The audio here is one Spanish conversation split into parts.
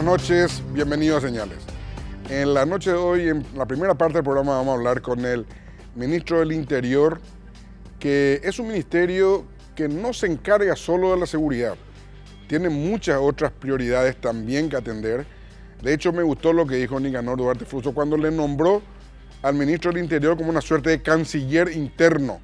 noches, bienvenidos a Señales. En la noche de hoy, en la primera parte del programa, vamos a hablar con el ministro del Interior, que es un ministerio que no se encarga solo de la seguridad, tiene muchas otras prioridades también que atender. De hecho, me gustó lo que dijo Nicanor Duarte Fruso cuando le nombró al ministro del Interior como una suerte de canciller interno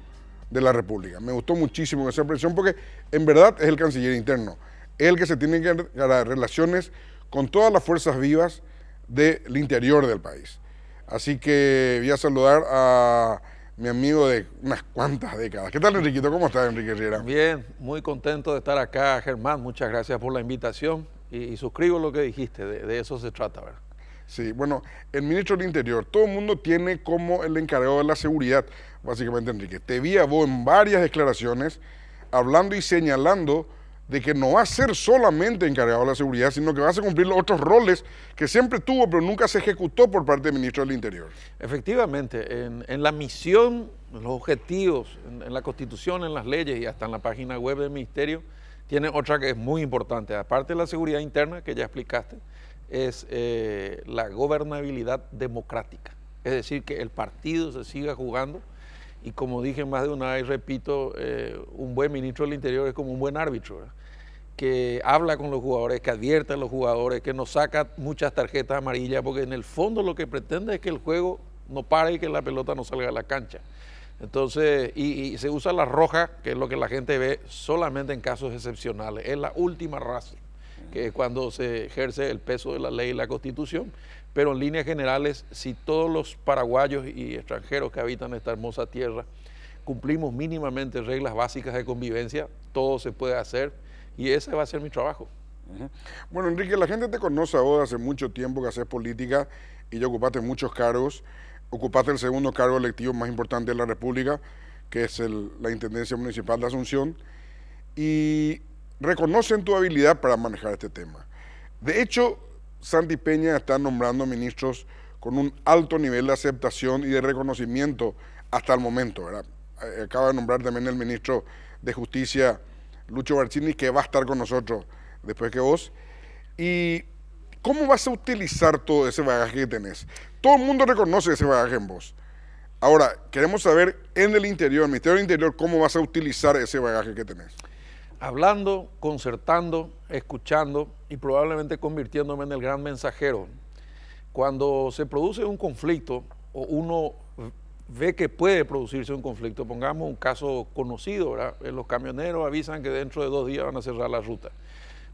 de la República. Me gustó muchísimo esa expresión porque en verdad es el canciller interno, es el que se tiene que dar relaciones con todas las fuerzas vivas del interior del país. Así que voy a saludar a mi amigo de unas cuantas décadas. ¿Qué tal, Enriquito? ¿Cómo estás, Enrique Riera? Bien, muy contento de estar acá, Germán. Muchas gracias por la invitación y suscribo lo que dijiste, de eso se trata, ¿verdad? Sí, bueno, el ministro del Interior, todo el mundo tiene como el encargado de la seguridad, básicamente, Enrique. Te vi a vos en varias declaraciones hablando y señalando de que no va a ser solamente encargado de la seguridad, sino que vas a cumplir los otros roles que siempre tuvo, pero nunca se ejecutó por parte del ministro del Interior. Efectivamente, en la misión, en los objetivos, en la Constitución, en las leyes y hasta en la página web del ministerio, tiene otra que es muy importante. Aparte de la seguridad interna, que ya explicaste, es la gobernabilidad democrática. Es decir, que el partido se siga jugando. Y como dije más de una vez, repito, un buen ministro del Interior es como un buen árbitro, ¿verdad? Que habla con los jugadores, que advierte a los jugadores, que no saca muchas tarjetas amarillas, porque en el fondo lo que pretende es que el juego no pare y que la pelota no salga de la cancha. Entonces, y se usa la roja, que es lo que la gente ve solamente en casos excepcionales. Es la última raza, que es cuando se ejerce el peso de la ley y la Constitución. Pero en líneas generales, si todos los paraguayos y extranjeros que habitan esta hermosa tierra cumplimos mínimamente reglas básicas de convivencia, todo se puede hacer y ese va a ser mi trabajo. Bueno, Enrique, la gente te conoce a vos hace mucho tiempo que haces política y ya ocupaste muchos cargos. Ocupaste el segundo cargo electivo más importante de la República, que es la Intendencia Municipal de Asunción, y reconocen tu habilidad para manejar este tema. De hecho, Santi Peña está nombrando ministros con un alto nivel de aceptación y de reconocimiento hasta el momento, ¿verdad? Acaba de nombrar también el ministro de Justicia, Lucho Barcini, que va a estar con nosotros después que vos. ¿Y cómo vas a utilizar todo ese bagaje que tenés? Todo el mundo reconoce ese bagaje en vos. Ahora, queremos saber en el interior, el Ministerio del Interior, cómo vas a utilizar ese bagaje que tenés. Hablando, concertando, escuchando y probablemente convirtiéndome en el gran mensajero. Cuando se produce un conflicto o uno ve que puede producirse un conflicto, pongamos un caso conocido, ¿verdad? Los camioneros avisan que dentro de 2 días van a cerrar la ruta.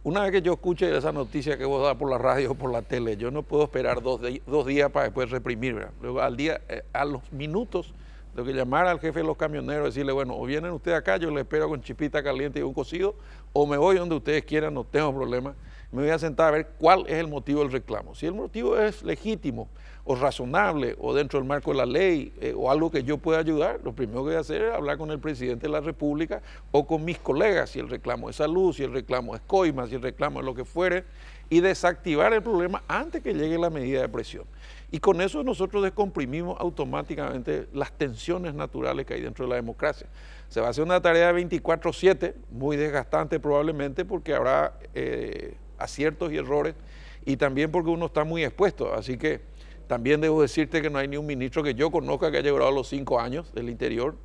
Una vez que yo escuche esa noticia que vos das por la radio o por la tele, yo no puedo esperar 2 días para después reprimir, ¿verdad? Luego a los minutos, tengo que llamar al jefe de los camioneros y decirle, bueno, o vienen ustedes acá, yo les espero con chipita caliente y un cocido, o me voy donde ustedes quieran, no tengo problema. Me voy a sentar a ver cuál es el motivo del reclamo. Si el motivo es legítimo o razonable o dentro del marco de la ley o algo que yo pueda ayudar, lo primero que voy a hacer es hablar con el presidente de la República o con mis colegas, si el reclamo es salud, si el reclamo es coima, si el reclamo es lo que fuere, y desactivar el problema antes que llegue la medida de presión. Y con eso nosotros descomprimimos automáticamente las tensiones naturales que hay dentro de la democracia. Se va a hacer una tarea 24/7, muy desgastante probablemente, porque habrá aciertos y errores, y también porque uno está muy expuesto. Así que también debo decirte que no hay ni un ministro que yo conozca que haya logrado los 5 años del Interior,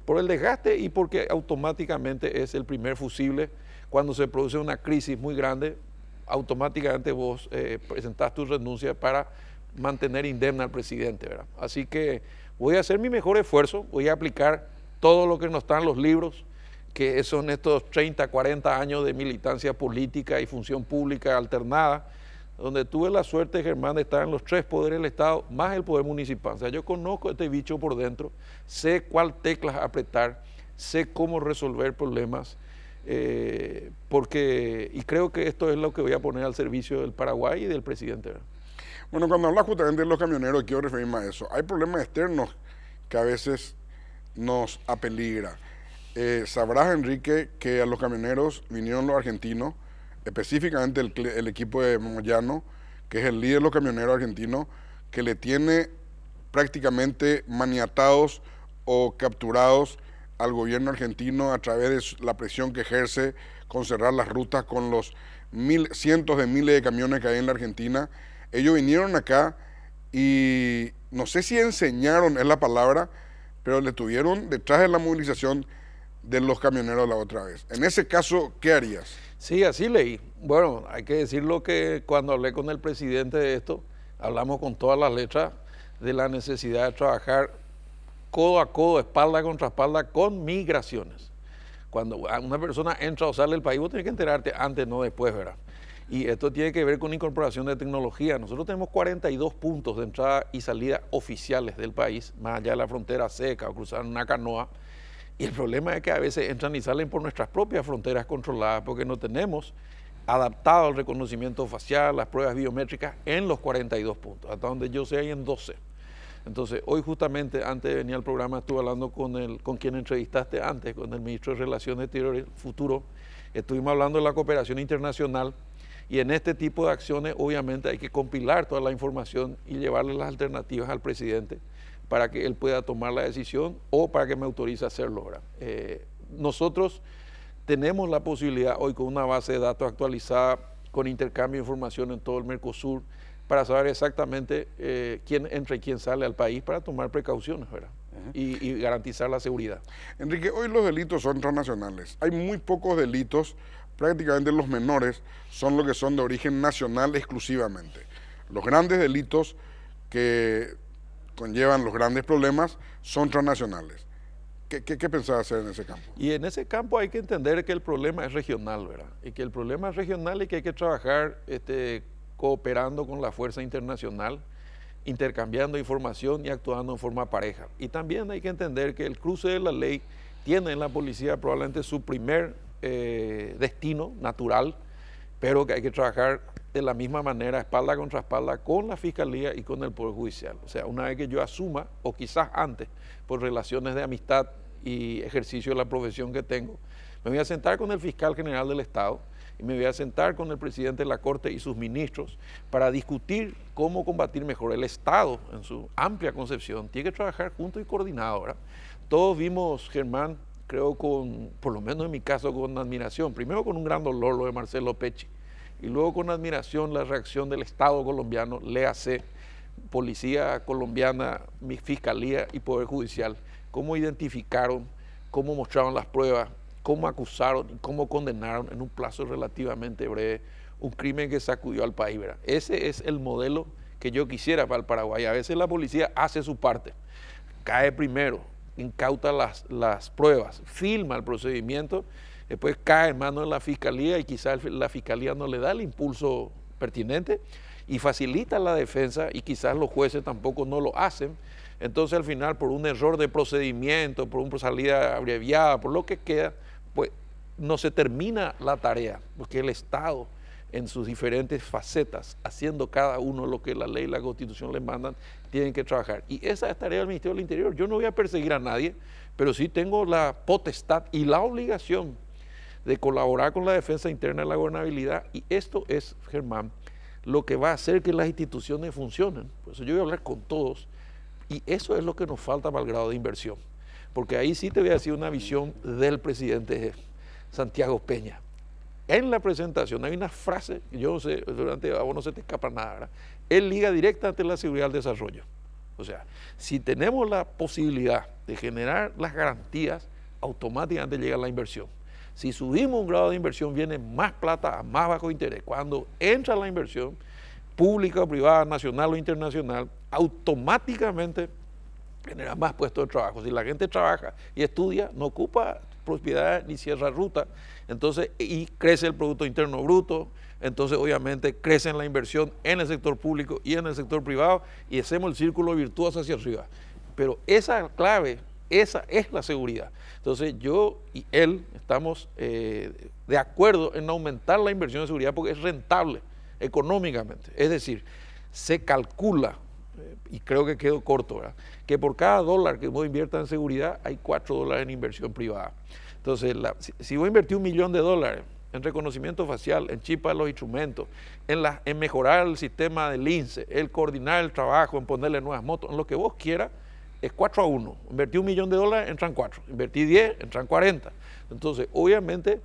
por el desgaste y porque automáticamente es el primer fusible. Cuando se produce una crisis muy grande, automáticamente vos presentás tu renuncia para mantener indemne al presidente, ¿verdad? Así que voy a hacer mi mejor esfuerzo, voy a aplicar todo lo que nos están en los libros, que son estos 30, 40 años de militancia política y función pública alternada, donde tuve la suerte, Germán, de estar en los 3 poderes del Estado, más el poder municipal. O sea, yo conozco este bicho por dentro, sé cuál teclas apretar, sé cómo resolver problemas, y creo que esto es lo que voy a poner al servicio del Paraguay y del presidente, ¿verdad? Bueno, cuando hablas justamente de los camioneros, quiero referirme a eso. Hay problemas externos que a veces nos apeligra. Sabrás, Enrique, que a los camioneros vinieron los argentinos, específicamente el equipo de Moyano, que es el líder de los camioneros argentinos, que le tiene prácticamente maniatados o capturados al gobierno argentino a través de la presión que ejerce con cerrar las rutas con los cientos de miles de camiones que hay en la Argentina. Ellos vinieron acá y no sé si enseñaron es la palabra, pero le tuvieron detrás de la movilización de los camioneros la otra vez. En ese caso, ¿qué harías? Sí, así leí. Bueno, hay que decirlo que cuando hablé con el presidente de esto, hablamos con todas las letras de la necesidad de trabajar codo a codo, espalda contra espalda, con migraciones. Cuando una persona entra o sale del país, vos tenés que enterarte antes, no después, ¿verdad? Y esto tiene que ver con incorporación de tecnología. Nosotros tenemos 42 puntos de entrada y salida oficiales del país, más allá de la frontera seca o cruzar una canoa. Y el problema es que a veces entran y salen por nuestras propias fronteras controladas porque no tenemos adaptado el reconocimiento facial, las pruebas biométricas en los 42 puntos, hasta donde yo sé hay en 12. Entonces, hoy justamente, antes de venir al programa, estuve hablando con quien entrevistaste antes, con el ministro de Relaciones Exteriores Futuro. Estuvimos hablando de la cooperación internacional y en este tipo de acciones obviamente hay que compilar toda la información y llevarle las alternativas al presidente para que él pueda tomar la decisión o para que me autorice a hacerlo. Nosotros tenemos la posibilidad hoy con una base de datos actualizada, con intercambio de información en todo el Mercosur, para saber exactamente quién entra y quién sale al país para tomar precauciones, ¿verdad? Y garantizar la seguridad. Enrique, hoy los delitos son transnacionales. Hay muy pocos delitos, prácticamente los menores son los que son de origen nacional exclusivamente. Los grandes delitos que conllevan los grandes problemas son transnacionales. ¿Qué pensás hacer en ese campo? Y en ese campo hay que entender que el problema es regional, ¿verdad? Y que el problema es regional y que hay que trabajar cooperando con la fuerza internacional, intercambiando información y actuando en forma pareja. Y también hay que entender que el cruce de la ley tiene en la policía probablemente su primer destino natural, pero que hay que trabajar de la misma manera, espalda contra espalda, con la Fiscalía y con el Poder Judicial. O sea, una vez que yo asuma, o quizás antes, por relaciones de amistad y ejercicio de la profesión que tengo, me voy a sentar con el Fiscal General del Estado y me voy a sentar con el presidente de la Corte y sus ministros para discutir cómo combatir mejor. El Estado, en su amplia concepción, tiene que trabajar junto y coordinado, ¿verdad? Todos vimos, Germán, creo por lo menos en mi caso, con admiración, primero con un gran dolor lo de Marcelo Pecci, y luego con admiración la reacción del Estado colombiano, léase, Policía Colombiana, mi Fiscalía y Poder Judicial, cómo identificaron, cómo mostraron las pruebas, cómo acusaron y cómo condenaron en un plazo relativamente breve un crimen que sacudió al país, ¿verdad? Ese es el modelo que yo quisiera para el Paraguay. A veces la policía hace su parte, cae primero, incauta las pruebas, filma el procedimiento, después cae en manos de la Fiscalía y quizás la Fiscalía no le da el impulso pertinente y facilita la defensa y quizás los jueces tampoco no lo hacen. Entonces al final por un error de procedimiento, por una salida abreviada, por lo que queda, pues no se termina la tarea, porque el Estado en sus diferentes facetas, haciendo cada uno lo que la ley y la Constitución le mandan, tienen que trabajar. Y esa es tarea del Ministerio del Interior. Yo no voy a perseguir a nadie, pero sí tengo la potestad y la obligación de colaborar con la defensa interna de la gobernabilidad, y esto es, Germán, lo que va a hacer que las instituciones funcionen. Por eso yo voy a hablar con todos, y eso es lo que nos falta para el grado de inversión, porque ahí sí te voy a decir una visión del presidente Santiago Peña. En la presentación hay una frase, yo no sé, durante a vos no se te escapa nada, ¿verdad? Él liga directa ante la seguridad del desarrollo. O sea, si tenemos la posibilidad de generar las garantías, automáticamente llega la inversión. Si subimos un grado de inversión, viene más plata a más bajo interés. Cuando entra la inversión, pública o privada, nacional o internacional, automáticamente genera más puestos de trabajo. Si la gente trabaja y estudia, no ocupa propiedad ni cierra ruta, entonces, y crece el Producto Interno Bruto, entonces obviamente crece la inversión en el sector público y en el sector privado y hacemos el círculo virtuoso hacia arriba. Pero esa clave, esa es la seguridad. Entonces yo y él estamos de acuerdo en aumentar la inversión en seguridad porque es rentable económicamente. Es decir, se calcula, y creo que quedó corto, ¿verdad?, que por cada dólar que vos inviertas en seguridad hay $4 en inversión privada. Entonces, si vos invertís $1 millón en reconocimiento facial, en chip para los instrumentos, en mejorar el sistema del INSE, el coordinar el trabajo, en ponerle nuevas motos, en lo que vos quieras, es 4-1. Invertí $1 millón, entran 4. Invertí 10, entran 40. Entonces, obviamente,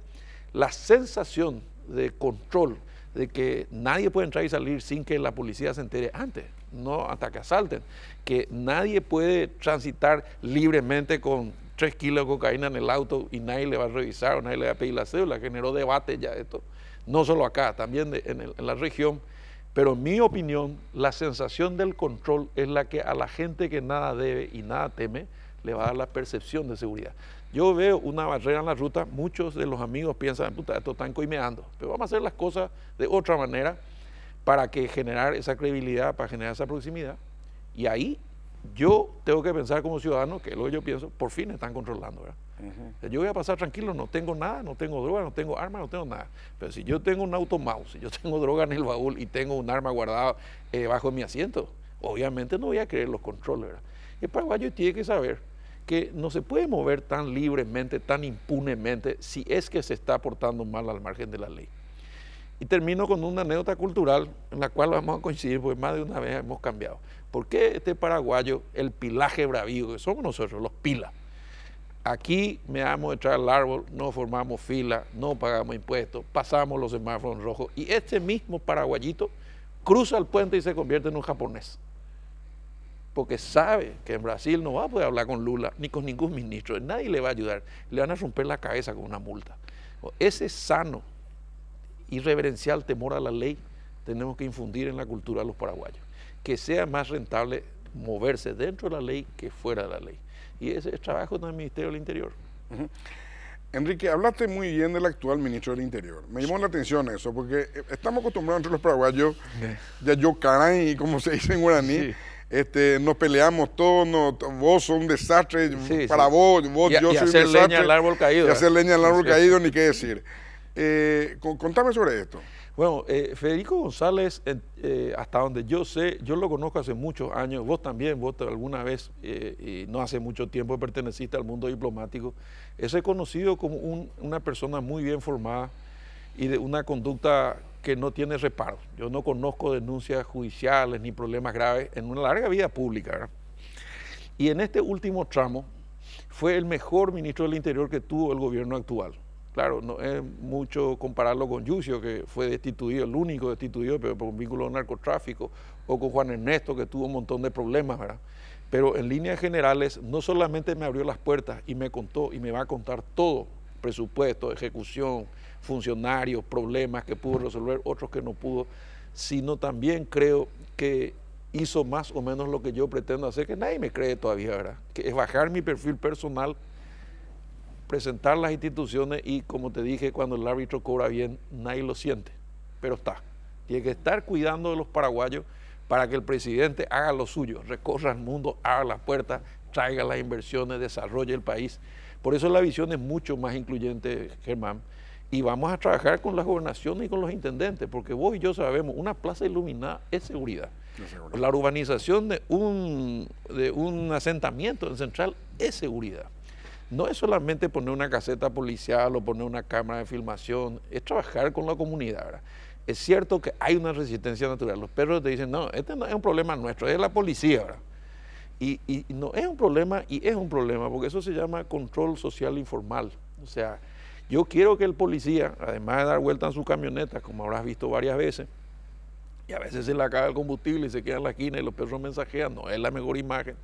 la sensación de control, de que nadie puede entrar y salir sin que la policía se entere antes, no hasta que asalten, que nadie puede transitar libremente con 3 kilos de cocaína en el auto y nadie le va a revisar o nadie le va a pedir la cédula, generó debate ya esto, no solo acá, también en la región. Pero en mi opinión, la sensación del control es la que a la gente que nada debe y nada teme le va a dar la percepción de seguridad. Yo veo una barrera en la ruta, muchos de los amigos piensan, puta, esto están coimeando, pero vamos a hacer las cosas de otra manera para que generar esa credibilidad, para generar esa proximidad. Y ahí yo tengo que pensar como ciudadano, que es lo que yo pienso, por fin están controlando, ¿verdad? Yo voy a pasar tranquilo, no tengo nada, no tengo droga, no tengo armas, no tengo nada. Pero si yo tengo un auto mouse, si yo tengo droga en el baúl y tengo un arma guardada bajo mi asiento, obviamente no voy a creer los controles, ¿verdad? El paraguayo tiene que saber que no se puede mover tan libremente, tan impunemente, si es que se está portando mal al margen de la ley. Y termino con una anécdota cultural en la cual vamos a coincidir, porque más de una vez hemos cambiado. ¿Por qué este paraguayo, el pilaje bravío, que somos nosotros, los pilas? Aquí me damos de entrar al árbol, no formamos fila, no pagamos impuestos, pasamos los semáforos rojos, y este mismo paraguayito cruza el puente y se convierte en un japonés. Porque sabe que en Brasil no va a poder hablar con Lula ni con ningún ministro, nadie le va a ayudar, le van a romper la cabeza con una multa. Ese sano y reverencial temor a la ley tenemos que infundir en la cultura de los paraguayos, que sea más rentable moverse dentro de la ley que fuera de la ley. Y ese es trabajo del Ministerio del Interior. Enrique, hablaste muy bien del actual ministro del Interior. Me llamó la atención eso, porque estamos acostumbrados entre los paraguayos, ya yo caray, como se dice en guaraní, nos peleamos todos, vos sos un desastre, para vos yo soy un desastre. Y hacer leña al árbol caído. Y hacer leña al árbol caído, ni qué decir. Contame sobre esto. Bueno, Federico González, hasta donde yo sé, yo lo conozco hace muchos años, vos también, vos alguna vez, y no hace mucho tiempo perteneciste al mundo diplomático, es reconocido como una persona muy bien formada y de una conducta que no tiene reparos. Yo no conozco denuncias judiciales ni problemas graves en una larga vida pública, ¿verdad? Y en este último tramo fue el mejor ministro del Interior que tuvo el gobierno actual. Claro, no es mucho compararlo con Yucio, que fue destituido, el único destituido, pero por un vínculo de narcotráfico, o con Juan Ernesto, que tuvo un montón de problemas, ¿verdad? Pero en líneas generales, no solamente me abrió las puertas y me contó, y me va a contar todo, presupuesto, ejecución, funcionarios, problemas que pudo resolver, otros que no pudo, sino también creo que hizo más o menos lo que yo pretendo hacer, que nadie me cree todavía, ¿verdad? Que es bajar mi perfil personal, presentar las instituciones y, como te dije, cuando el árbitro cobra bien, nadie lo siente, pero está. Tiene que estar cuidando de los paraguayos para que el presidente haga lo suyo, recorra el mundo, abra las puertas, traiga las inversiones, desarrolle el país. Por eso la visión es mucho más incluyente, Germán, y vamos a trabajar con las gobernaciones y con los intendentes, porque vos y yo sabemos, una plaza iluminada es seguridad. La urbanización de un asentamiento en Central es seguridad. No es solamente poner una caseta policial o poner una cámara de filmación, es trabajar con la comunidad, ¿verdad? Es cierto que hay una resistencia natural. Los perros te dicen, no, este no es un problema nuestro, es la policía, ¿verdad? Y no es un problema, y es un problema, porque eso se llama control social informal. O sea, yo quiero que el policía, además de dar vuelta en su camioneta, como habrás visto varias veces, y a veces se le acaba el combustible y se queda en la esquina y los perros mensajean, no es la mejor imagen.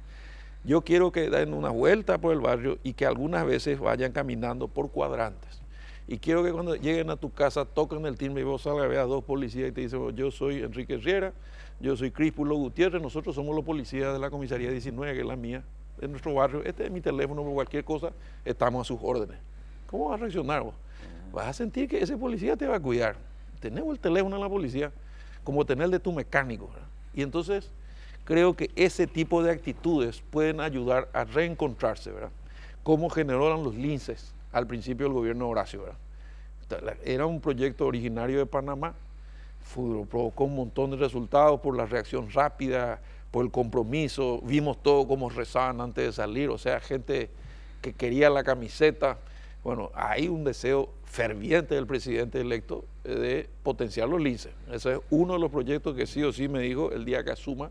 Yo quiero que den una vuelta por el barrio y que algunas veces vayan caminando por cuadrantes. Y quiero que cuando lleguen a tu casa toquen el timbre y vos salgas, veas 2 policías y te dicen, yo soy Enrique Riera, yo soy Críspulo Gutiérrez, nosotros somos los policías de la comisaría 19, que es la mía, de nuestro barrio, este es mi teléfono, por cualquier cosa, estamos a sus órdenes. ¿Cómo vas a reaccionar vos? Vas a sentir que ese policía te va a cuidar. Tenemos el teléfono de la policía como tener el de tu mecánico, ¿verdad? Y entonces creo que ese tipo de actitudes pueden ayudar a reencontrarse, ¿verdad? Como generaron los linces al principio del gobierno de Horacio, ¿verdad? Era un proyecto originario de Panamá, provocó un montón de resultados por la reacción rápida, por el compromiso, vimos todo cómo rezaban antes de salir, o sea, gente que quería la camiseta. Bueno, hay un deseo ferviente del presidente electo de potenciar los linces. Ese es uno de los proyectos que sí o sí me dijo el día que asuma,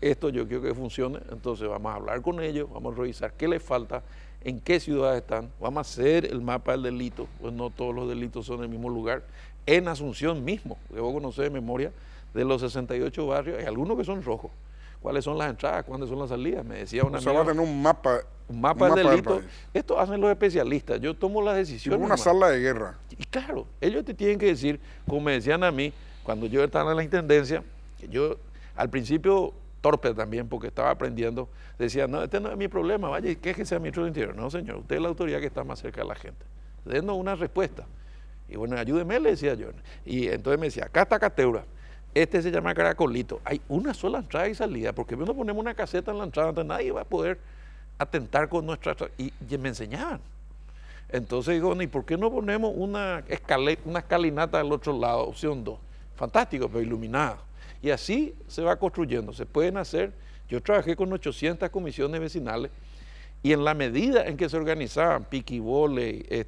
esto yo quiero que funcione, entonces vamos a hablar con ellos, vamos a revisar qué les falta, en qué ciudades están, vamos a hacer el mapa del delito, pues no todos los delitos son en el mismo lugar, en Asunción mismo, que vos conocés de memoria, de los 68 barrios, hay algunos que son rojos. ¿Cuáles son las entradas? ¿Cuáles son las salidas? Me decía una amiga. O sea, va a tener un mapa del delito. Esto hacen los especialistas. Yo tomo las decisiones. Como una sala de guerra. Y claro, ellos te tienen que decir, como me decían a mí, cuando yo estaba en la intendencia, que yo al principio torpe también, porque estaba aprendiendo, decía, no, este no es mi problema, vaya, quéjese al ministro del Interior. No, señor, usted es la autoridad que está más cerca de la gente. Denos una respuesta. Y bueno, ayúdeme, le decía yo. Y entonces me decía, acá está Cateura. Este se llama Caracolito. Hay una sola entrada y salida, porque no ponemos una caseta en la entrada, entonces nadie va a poder atentar con nuestra... Y me enseñaban. Entonces digo, ¿y por qué no ponemos una escalinata al otro lado? Opción 2. Fantástico, pero iluminada. Y así se va construyendo. Se pueden hacer... Yo trabajé con 800 comisiones vecinales y en la medida en que se organizaban piquibole,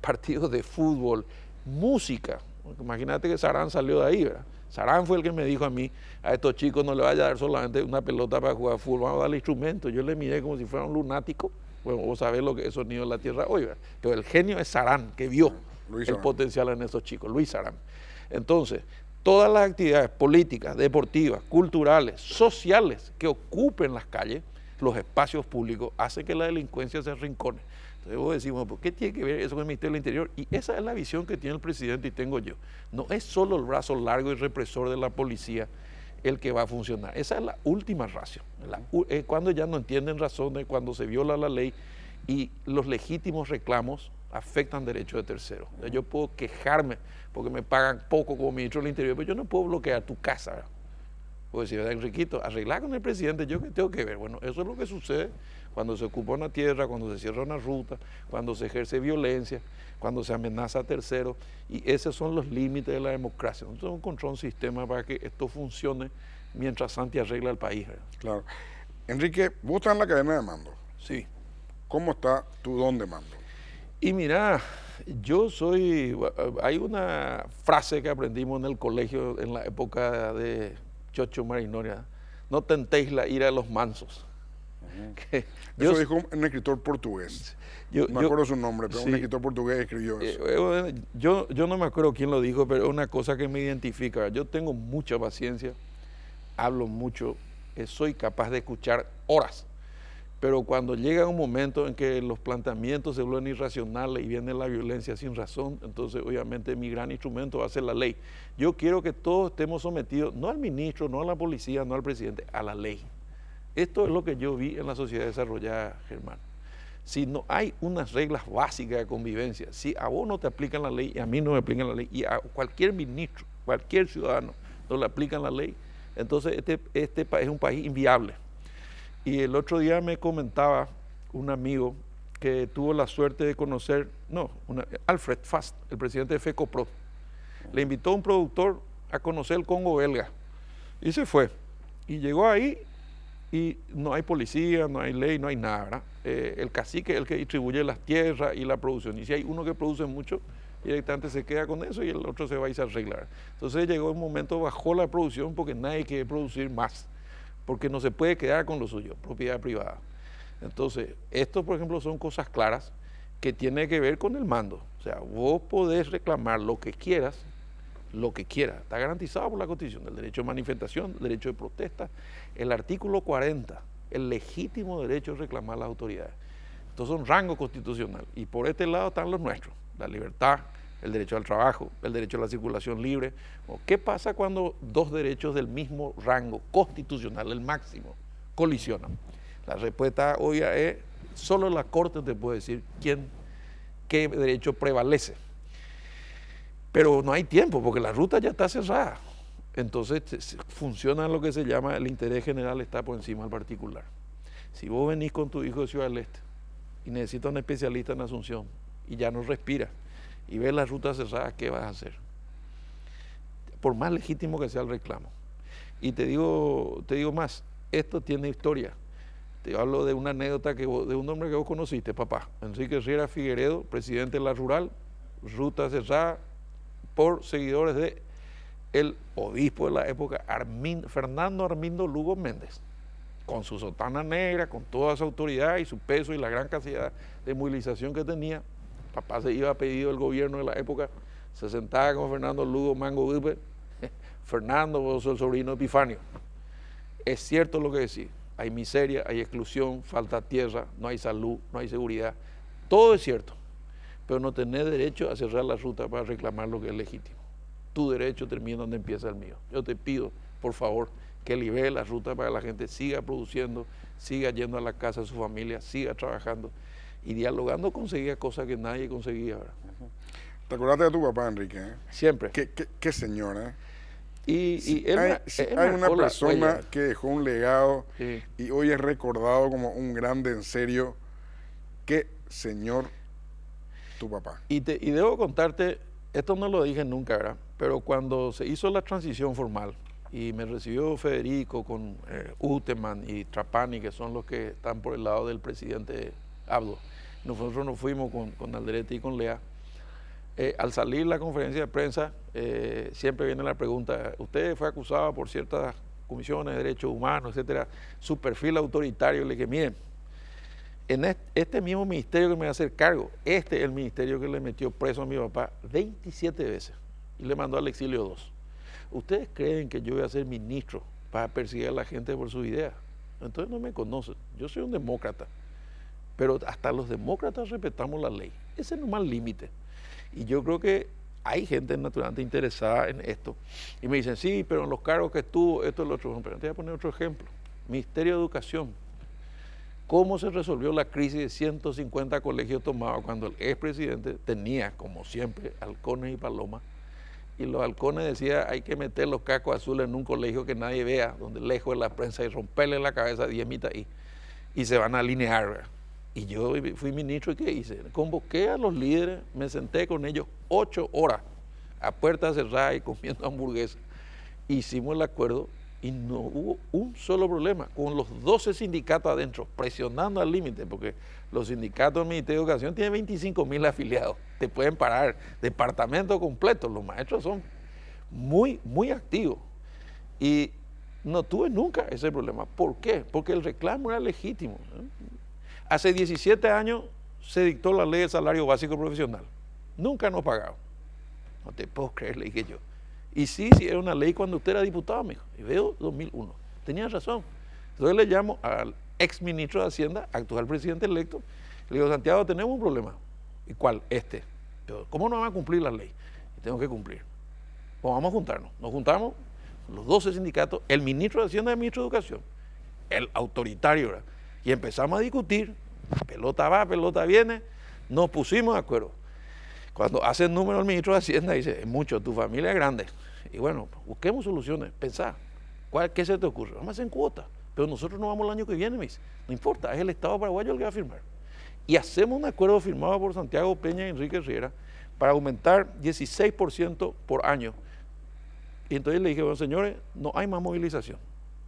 partidos de fútbol, música. Imagínate que Sarán salió de ahí, ¿verdad? Sarán fue el que me dijo a mí, a estos chicos no le vaya a dar solamente una pelota para jugar fútbol, vamos a darle instrumentos. Yo le miré como si fuera un lunático. Bueno, vos sabés lo que es sonido de la tierra hoy, ¿verdad? Pero el genio es Sarán, que vio el potencial en esos chicos, Luis Sarán. Entonces, todas las actividades políticas, deportivas, culturales, sociales que ocupen las calles, los espacios públicos, hacen que la delincuencia se arrincone. Entonces vos decimos, ¿por qué tiene que ver eso con el Ministerio del Interior? Y esa es la visión que tiene el presidente y tengo yo. No es solo el brazo largo y represor de la policía el que va a funcionar. Esa es la última ratio. Cuando ya no entienden razones, cuando se viola la ley y los legítimos reclamos afectan derechos de terceros. Yo puedo quejarme porque me pagan poco como ministro del Interior, pero yo no puedo bloquear tu casa, ¿verdad? Puedo decir, Enriquito, arreglar con el presidente, ¿yo qué tengo que ver? Bueno, eso es lo que sucede cuando se ocupa una tierra, cuando se cierra una ruta, cuando se ejerce violencia, cuando se amenaza a terceros, y esos son los límites de la democracia. Nosotros hemos encontrado un sistema para que esto funcione mientras Santi arregla el país, ¿verdad? Claro. Enrique, vos estás en la cadena de mando. Sí. ¿Cómo está tu don de mando? Y mira, hay una frase que aprendimos en el colegio en la época de Chocho Marinoria, no tentéis la ira de los mansos. Eso dijo un escritor portugués. No me acuerdo su nombre, pero sí, un escritor portugués escribió eso. Yo no me acuerdo quién lo dijo, pero es una cosa que me identifica. Yo tengo mucha paciencia, hablo mucho, soy capaz de escuchar horas. Pero cuando llega un momento en que los planteamientos se vuelven irracionales y viene la violencia sin razón, entonces obviamente mi gran instrumento va a ser la ley. Yo quiero que todos estemos sometidos, no al ministro, no a la policía, no al presidente, a la ley. Esto es lo que yo vi en la sociedad desarrollada, Germán. Si no hay unas reglas básicas de convivencia, si a vos no te aplican la ley y a mí no me aplican la ley y a cualquier ministro, cualquier ciudadano no le aplican la ley, entonces este es un país inviable. Y el otro día me comentaba un amigo que tuvo la suerte de conocer, Alfred Fast, el presidente de FECOPRO. Le invitó a un productor a conocer el Congo belga y se fue. Y llegó ahí y no hay policía, no hay ley, no hay nada, ¿verdad? El cacique es el que distribuye las tierras y la producción. Y si hay uno que produce mucho, directamente se queda con eso y el otro se va y se arregla. Entonces llegó un momento, bajó la producción porque nadie quiere producir más, porque no se puede quedar con lo suyo, propiedad privada. Entonces, esto, por ejemplo, son cosas claras que tienen que ver con el mando. O sea, vos podés reclamar lo que quieras, está garantizado por la Constitución, el derecho de manifestación, el derecho de protesta, el artículo 40, el legítimo derecho de reclamar a las autoridades. Estos son rangos constitucionales y por este lado están los nuestros, la libertad, el derecho al trabajo, el derecho a la circulación libre. ¿Qué pasa cuando dos derechos del mismo rango constitucional, el máximo, colisionan? La respuesta obvia es, solo la Corte te puede decir qué derecho prevalece. Pero no hay tiempo, porque la ruta ya está cerrada. Entonces funciona lo que se llama el interés general está por encima del particular. Si vos venís con tu hijo de Ciudad del Este y necesitas un especialista en Asunción y ya no respira, y ves la ruta cerrada, ¿qué vas a hacer? Por más legítimo que sea el reclamo. Y te digo más, esto tiene historia. Te hablo de una anécdota de un hombre que vos conociste, papá. Enrique Riera Figueredo, presidente de la Rural, ruta cerrada por seguidores de el obispo de la época, Fernando Armindo Lugo Méndez, con su sotana negra, con toda su autoridad y su peso y la gran cantidad de movilización que tenía. Papá se iba a pedido el gobierno de la época, se sentaba con Fernando Lugo Mango Uber, Fernando, vos sos el sobrino de Epifanio. Es cierto lo que decís, hay miseria, hay exclusión, falta tierra, no hay salud, no hay seguridad, todo es cierto, pero no tenés derecho a cerrar la ruta para reclamar lo que es legítimo. Tu derecho termina donde empieza el mío. Yo te pido, por favor, que libere la ruta para que la gente siga produciendo, siga yendo a la casa de su familia, siga trabajando y dialogando conseguía cosas que nadie conseguía ahora. ¿Te acordaste de tu papá, Enrique? Siempre. Qué señora. Y él hay una persona huella. que dejó un legado Sí. y hoy es recordado como un grande en serio. Qué señor tu papá. Y debo contarte, esto no lo dije nunca, ¿verdad? Pero cuando se hizo la transición formal y me recibió Federico con Uteman y Trapani, que son los que están por el lado del presidente Abdo, nosotros nos fuimos con Alderete y con Lea. Al salir la conferencia de prensa, siempre viene la pregunta, usted fue acusado por ciertas comisiones de derechos humanos, etcétera, su perfil autoritario. Le dije, miren, en este mismo ministerio que me va a hacer cargo, este es el ministerio que le metió preso a mi papá 27 veces y le mandó al exilio 2. ¿Ustedes creen que yo voy a ser ministro para perseguir a la gente por sus ideas? Entonces no me conocen, yo soy un demócrata, pero hasta los demócratas respetamos la ley, ese no es el límite. Y yo creo que hay gente naturalmente interesada en esto. Y me dicen, sí, pero en los cargos que estuvo, esto es lo otro. Pero te voy a poner otro ejemplo. Ministerio de Educación. ¿Cómo se resolvió la crisis de 150 colegios tomados cuando el expresidente tenía, como siempre, halcones y palomas? Y los halcones decían, hay que meter los cacos azules en un colegio que nadie vea, donde lejos de la prensa, y romperle la cabeza a 10 mitad y se van a alinear, ¿verdad? Y yo fui ministro y ¿qué hice? Convoqué a los líderes, me senté con ellos 8 horas a puerta cerrada y comiendo hamburguesas. Hicimos el acuerdo y no hubo un solo problema, con los 12 sindicatos adentro, presionando al límite, porque los sindicatos del Ministerio de Educación tienen 25,000 afiliados, te pueden parar departamento completo, los maestros son muy, muy activos. Y no tuve nunca ese problema. ¿Por qué? Porque el reclamo era legítimo, ¿no? Hace 17 años se dictó la ley del salario básico profesional. Nunca nos pagaron. No te puedo creer, le dije yo. Y sí, era una ley cuando usted era diputado, mijo. Y veo 2001. Tenía razón. Entonces le llamo al ex ministro de Hacienda, actual presidente electo. Le digo, Santiago, tenemos un problema. ¿Y cuál? Este. Yo, ¿cómo no van a cumplir la ley? Y tengo que cumplir. Pues vamos a juntarnos. Nos juntamos, los 12 sindicatos, el ministro de Hacienda y el ministro de Educación, el autoritario, ¿verdad? Y empezamos a discutir, pelota va, pelota viene, nos pusimos de acuerdo. Cuando hace el número el ministro de Hacienda dice, es mucho, tu familia es grande. Y bueno, busquemos soluciones, pensá, ¿qué se te ocurre? Vamos a hacer en cuota, pero nosotros no vamos el año que viene, me dice. No importa, es el Estado paraguayo el que va a firmar. Y hacemos un acuerdo firmado por Santiago Peña y Enrique Riera para aumentar 16% por año. Y entonces le dije, bueno, señores, no hay más movilización,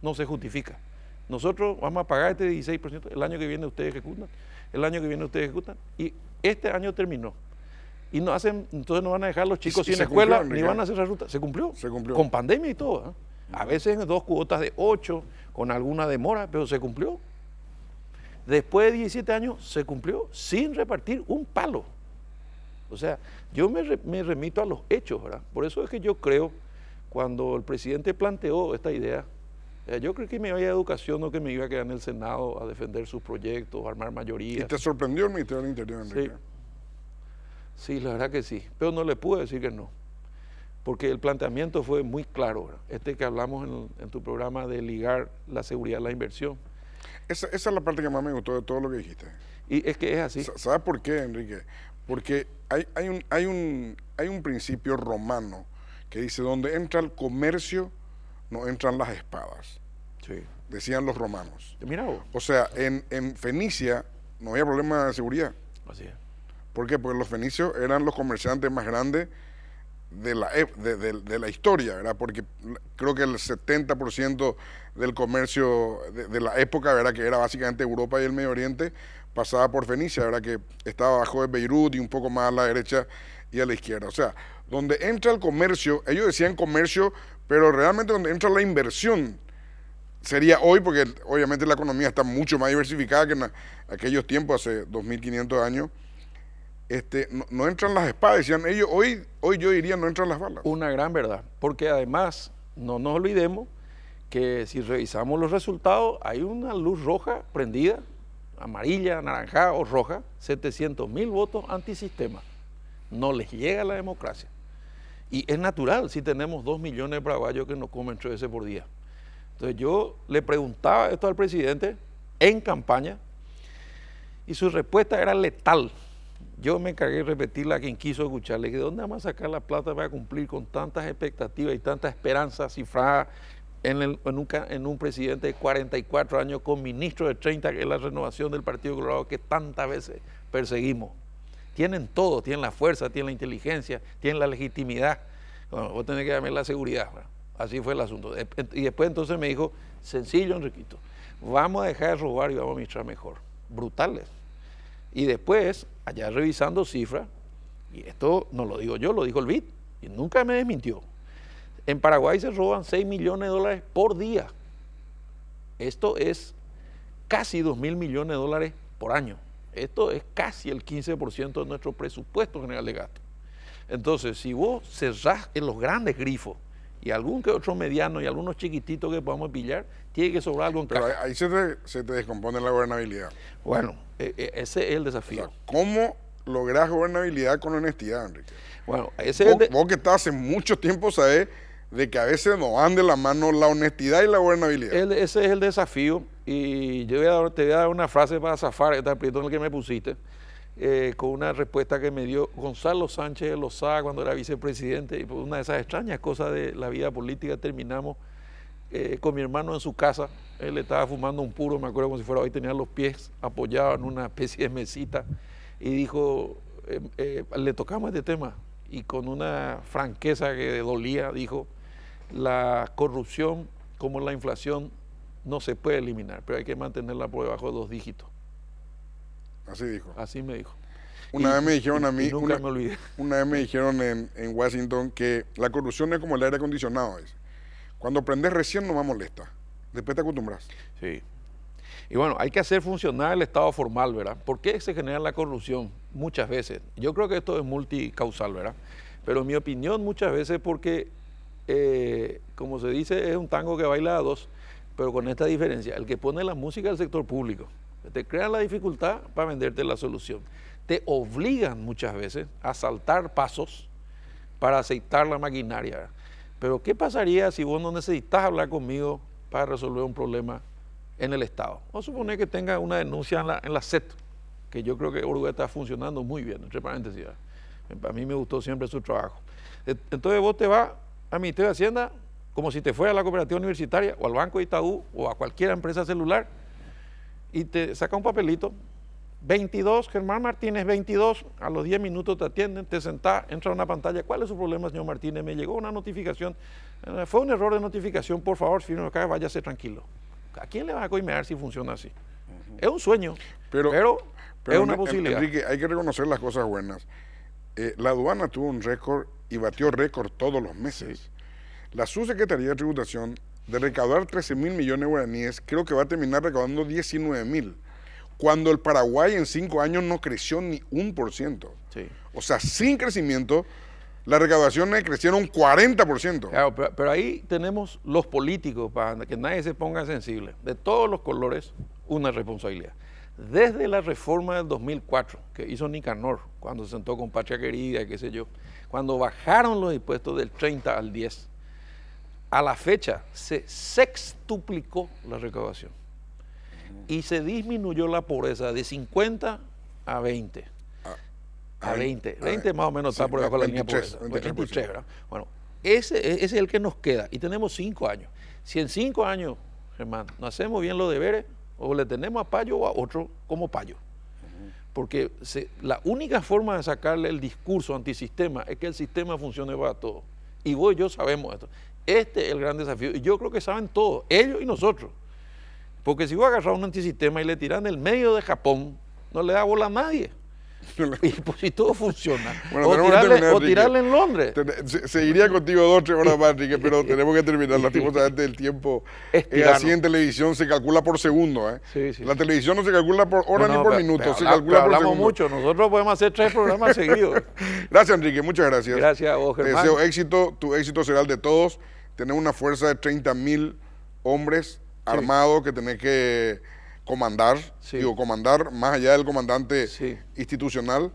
no se justifica. Nosotros vamos a pagar este 16%, el año que viene ustedes ejecutan, el año que viene ustedes ejecutan, y este año terminó. Y no hacen, entonces no van a dejar los chicos sin escuela, ni van a hacer la ruta. Se cumplió, con pandemia y todo, ¿eh? A veces en 2 cuotas de 8, con alguna demora, pero se cumplió. Después de 17 años se cumplió sin repartir un palo. O sea, yo me remito a los hechos, ¿verdad? Por eso es que yo creo, cuando el presidente planteó esta idea, yo creo que me iba a ir a educación, no que me iba a quedar en el Senado a defender sus proyectos, a armar mayorías. ¿Y te sorprendió el Ministerio del Interior, Enrique? Sí, la verdad que sí, pero no le pude decir que no, porque el planteamiento fue muy claro, ¿verdad? Este que hablamos en tu programa de ligar la seguridad a la inversión. Esa es la parte que más me gustó de todo lo que dijiste. Y es que es así. ¿Sabes por qué, Enrique? Porque hay un principio romano que dice, donde entra el comercio, no entran las espadas. Sí. Decían los romanos. Mira vos. O sea, en Fenicia no había problema de seguridad. Así es. ¿Por qué? Porque los fenicios eran los comerciantes más grandes de la historia, ¿verdad? Porque creo que el 70% del comercio de la época, ¿verdad? Que era básicamente Europa y el Medio Oriente, pasaba por Fenicia, ¿verdad? Que estaba abajo de Beirut y un poco más a la derecha y a la izquierda. O sea, donde entra el comercio, ellos decían comercio, pero realmente donde entra la inversión sería hoy, porque obviamente la economía está mucho más diversificada que en aquellos tiempos, hace 2500 años. No entran las espadas, decían ellos, hoy yo diría no entran las balas. Una gran verdad, porque además no nos olvidemos que si revisamos los resultados, hay una luz roja prendida, amarilla, naranjada o roja, 700.000 votos antisistema. No les llega la democracia. Y es natural si tenemos 2 millones de paraguayos que no comen 3 veces por día. Entonces yo le preguntaba esto al presidente en campaña y su respuesta era letal. Yo me encargué de repetirla a quien quiso escucharle, que de dónde vamos a sacar la plata para cumplir con tantas expectativas y tantas esperanzas cifradas en un presidente de 44 años con ministro de 30, que es la renovación del Partido Colorado que tantas veces perseguimos. Tienen todo, tienen la fuerza, tienen la inteligencia, tienen la legitimidad. Bueno, vos tenés que darme la seguridad, ¿verdad? Así fue el asunto. Y después entonces me dijo, sencillo, Enriquito, vamos a dejar de robar y vamos a administrar mejor. Brutales. Y después, allá revisando cifras, y esto no lo digo yo, lo dijo el BID, y nunca me desmintió. En Paraguay se roban 6 millones de dólares por día. Esto es casi 2.000 millones de dólares por año. Esto es casi el 15% de nuestro presupuesto general de gasto. Entonces, si vos cerrás en los grandes grifos y algún que otro mediano y algunos chiquititos que podamos pillar, tiene que sobrar algo en Pero caja. ahí se te descompone la gobernabilidad. Bueno, ese es el desafío. O sea, ¿cómo lográs gobernabilidad con honestidad, Enrique? Bueno, ese es Vos que estás hace mucho tiempo sabés de que a veces no van de la mano la honestidad y la gobernabilidad. Ese es el desafío, y yo te voy a dar una frase para zafar este aprieto en el que me pusiste, con una respuesta que me dio Gonzalo Sánchez de Lozada cuando era vicepresidente, y por una de esas extrañas cosas de la vida política terminamos con mi hermano en su casa. Él estaba fumando un puro, me acuerdo como si fuera hoy, tenía los pies apoyados en una especie de mesita, y dijo, le tocamos este tema, y con una franqueza que dolía, dijo, la corrupción como la inflación no se puede eliminar, pero hay que mantenerla por debajo de 2 dígitos. Así dijo. Así me dijo. Una vez me dijeron a mí, nunca me olvidé. Una vez me dijeron en Washington que la corrupción es como el aire acondicionado. Cuando prendes recién no me molesta, después te acostumbras. Sí. Y bueno, hay que hacer funcionar el Estado formal, ¿verdad? ¿Por qué se genera la corrupción? Muchas veces. Yo creo que esto es multicausal, ¿verdad? Pero en mi opinión muchas veces porque, como se dice, es un tango que baila a dos, pero con esta diferencia. El que pone la música del sector público, te crean la dificultad para venderte la solución. Te obligan muchas veces a saltar pasos para aceitar la maquinaria, ¿verdad? Pero ¿qué pasaría si vos no necesitas hablar conmigo para resolver un problema en el Estado? Vamos a suponer que tenga una denuncia en la SET, que yo creo que Uruguay está funcionando muy bien, entre paréntesis, ¿verdad? A mí me gustó siempre su trabajo. Entonces vos te vas al Ministerio de Hacienda como si te fuera a la cooperativa universitaria o al Banco de Itaú o a cualquier empresa celular y te saca un papelito, 22, Germán Martínez, 22, a los 10 minutos te atienden, te sentás, entra a una pantalla, ¿cuál es su problema, señor Martínez? Me llegó una notificación, fue un error de notificación, por favor, si no acá, váyase tranquilo. ¿A quién le vas a coimear si funciona así? Es un sueño, pero es una posibilidad. Enrique, hay que reconocer las cosas buenas. La aduana tuvo un récord y batió récord todos los meses. Sí. La Subsecretaría de Tributación, de recaudar 13.000 millones de guaraníes, creo que va a terminar recaudando 19.000. Cuando el Paraguay en 5 años no creció ni 1%. Sí. O sea, sin crecimiento, las recaudaciones crecieron 40%. Claro, pero ahí tenemos los políticos, para que nadie se ponga sensible, de todos los colores, una responsabilidad. Desde la reforma del 2004, que hizo Nicanor, cuando se sentó con Patria Querida, qué sé yo, cuando bajaron los impuestos del 30 al 10, a la fecha se sextuplicó la recaudación y se disminuyó la pobreza de 50 a 20. A 20 más o menos está por debajo de la línea de pobreza. 23, ¿verdad? Bueno, ese es el que nos queda y tenemos 5 años. Si en 5 años, hermano, no hacemos bien los deberes, o le tenemos a Payo o a otro como Payo. Porque la única forma de sacarle el discurso antisistema es que el sistema funcione para todos. Y vos y yo sabemos esto. Este es el gran desafío. Y yo creo que saben todos, ellos y nosotros. Porque si vos agarras un antisistema y le tiran del medio de Japón, no le da bola a nadie. Y pues si todo funciona. Bueno, O tirarle en Londres. Seguiría contigo 2 o 3 horas más, Enrique, pero tenemos que terminar. Lastimosamente el tiempo es así en televisión, se calcula por segundo. Sí. La televisión no se calcula por hora ni por minuto, se calcula por segundo. Mucho, nosotros podemos hacer 3 programas seguidos. Gracias, Enrique, muchas gracias. Gracias a vos, Germán. Te deseo éxito, tu éxito será el de todos. Tenés una fuerza de 30.000 hombres armados que tenés que comandar, comandar más allá del comandante institucional,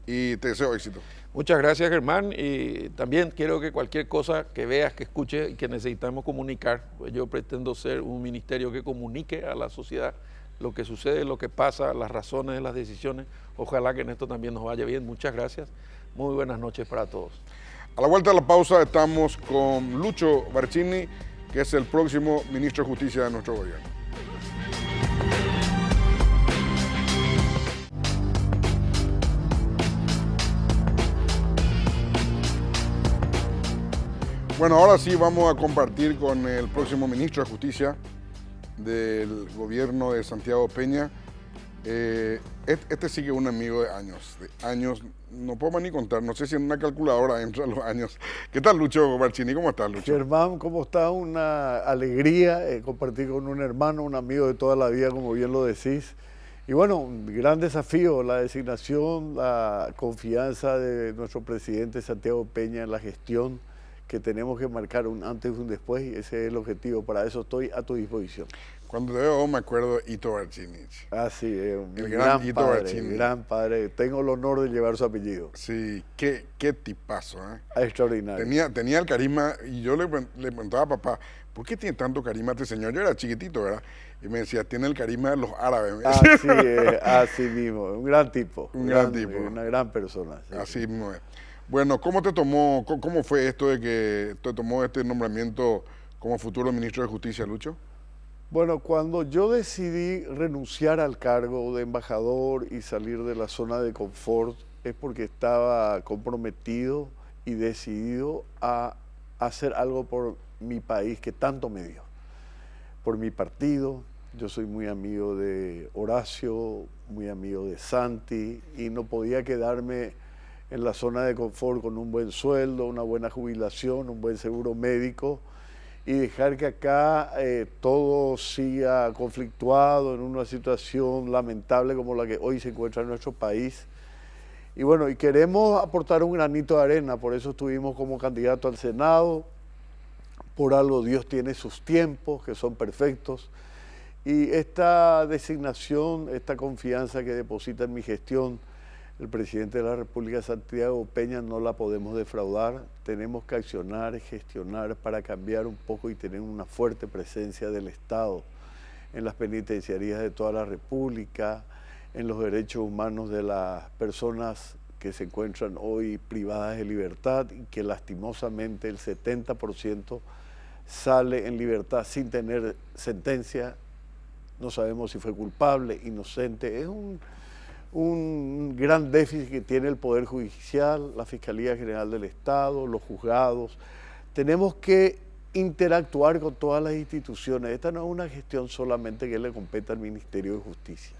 y te deseo éxito. Muchas gracias, Germán, y también quiero que cualquier cosa que veas, que escuches y que necesitamos comunicar, pues yo pretendo ser un ministerio que comunique a la sociedad lo que sucede, lo que pasa, las razones de las decisiones. Ojalá que en esto también nos vaya bien. Muchas gracias. Muy buenas noches para todos. A la vuelta de la pausa estamos con Lucho Barcini, que es el próximo ministro de Justicia de nuestro gobierno. Bueno, ahora sí vamos a compartir con el próximo ministro de Justicia del gobierno de Santiago Peña. Este sí que es un amigo de años, no podemos ni contar, no sé si en una calculadora entran los años. ¿Qué tal, Lucho Barcini? ¿Cómo estás, Lucho? Germán, ¿cómo estás? Una alegría compartir con un hermano, un amigo de toda la vida, como bien lo decís. Y bueno, un gran desafío, la designación, la confianza de nuestro presidente Santiago Peña en la gestión, que tenemos que marcar un antes y un después, y ese es el objetivo. Para eso estoy a tu disposición. Cuando te veo me acuerdo de Ito Barcini. Ah, sí, el gran Ito Barcini. Gran padre. Tengo el honor de llevar su apellido. Sí, qué tipazo, ¿eh? Extraordinario. Tenía el carisma, y yo le preguntaba a papá, ¿por qué tiene tanto carisma este señor? Yo era chiquitito, ¿verdad? Y me decía, tiene el carisma de los árabes. Así es, así mismo. Un gran tipo. Un gran tipo. Una gran persona. Sí, así mismo es. Bueno, ¿cómo fue esto de que te tomó este nombramiento como futuro ministro de Justicia, Lucho? Bueno, cuando yo decidí renunciar al cargo de embajador y salir de la zona de confort, es porque estaba comprometido y decidido a hacer algo por mi país que tanto me dio, por mi partido. Yo soy muy amigo de Horacio, muy amigo de Santi, y no podía quedarme en la zona de confort con un buen sueldo, una buena jubilación, un buen seguro médico, y dejar que acá todo siga conflictuado en una situación lamentable como la que hoy se encuentra en nuestro país. Y bueno, y queremos aportar un granito de arena, por eso estuvimos como candidato al Senado. Por algo Dios tiene sus tiempos, que son perfectos, y esta designación, esta confianza que deposita en mi gestión el presidente de la República, Santiago Peña, no la podemos defraudar. Tenemos que accionar, gestionar para cambiar un poco y tener una fuerte presencia del Estado en las penitenciarías de toda la República, en los derechos humanos de las personas que se encuentran hoy privadas de libertad y que lastimosamente el 70% sale en libertad sin tener sentencia. No sabemos si fue culpable, inocente. Es un gran déficit que tiene el Poder Judicial, la Fiscalía General del Estado, los juzgados. Tenemos que interactuar con todas las instituciones. Esta no es una gestión solamente que le compete al Ministerio de Justicia.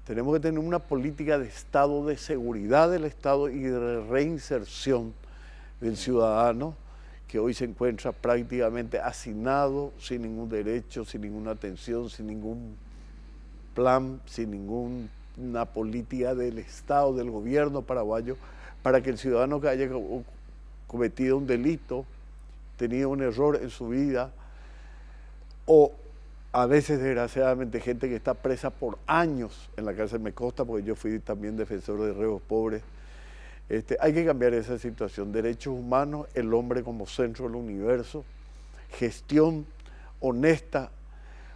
Tenemos que tener una política de Estado, de seguridad del Estado y de reinserción del ciudadano que hoy se encuentra prácticamente hacinado, sin ningún derecho, sin ninguna atención, sin ningún plan, sin ninguna política del Estado, del gobierno paraguayo, para que el ciudadano que haya cometido un delito, tenido un error en su vida, o a veces desgraciadamente gente que está presa por años en la cárcel, me consta porque yo fui también defensor de reos pobres. Hay que cambiar esa situación. Derechos humanos, el hombre como centro del universo, gestión honesta.